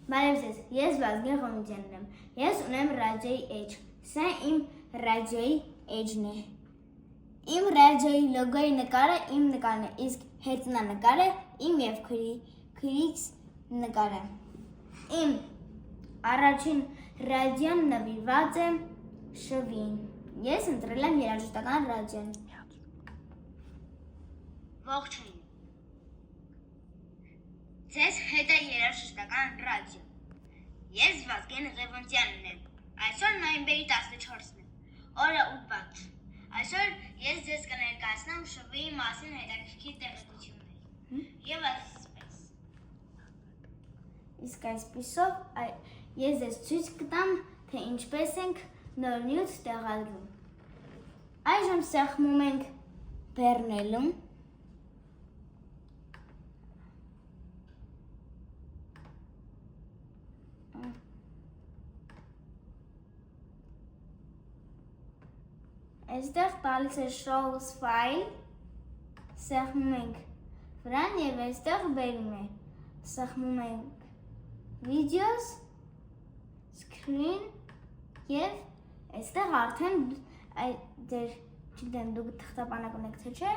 Բարև ձեզ, ես Վազգեն Ղոնիկյանն եմ, ես ունեմ ռադիոյի էջ, սա իմ ռադիոյի էջն է, իմ ռադիոյի լոգոյի նկարը իմ նկարն է, իսկ հետնանկարը իմ և Քրիս նկարը, իմ առաջին ռադիոն նվիրված է շվին, ես ընտրել եմ երաժշտական ռադիոն։ Ողջույն, ձեզ հետ է երաժշտական ռադիո, ես Վազգեն Ղևոնդյանն եմ, այսօր նոյեմբերի 14-ն է, օրը 8 բաց, այսօր ես ձեզ կներկայացնեմ շվի մասին հետաքրքիր տեղեկություններ, և այսպես, իսկ այսպիսով ես ձեզ ցույց կտամ, թե ինչպես ենք նոր նյութ տեղադրում, այժմ սեղմում ենք բեռնելում, Այստեղ տալիս է shows file, սեղմում ենք վրան և այստեղ բերում է, սեղմում ենք videos, screen և այստեղ արդեն դուք թղթապանակ ունեք թե չէ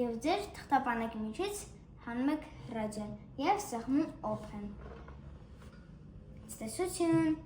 և ձեր թղթապանակի միջից հանում եք ռադիոն և սեղմում open։ Ցտեսություն։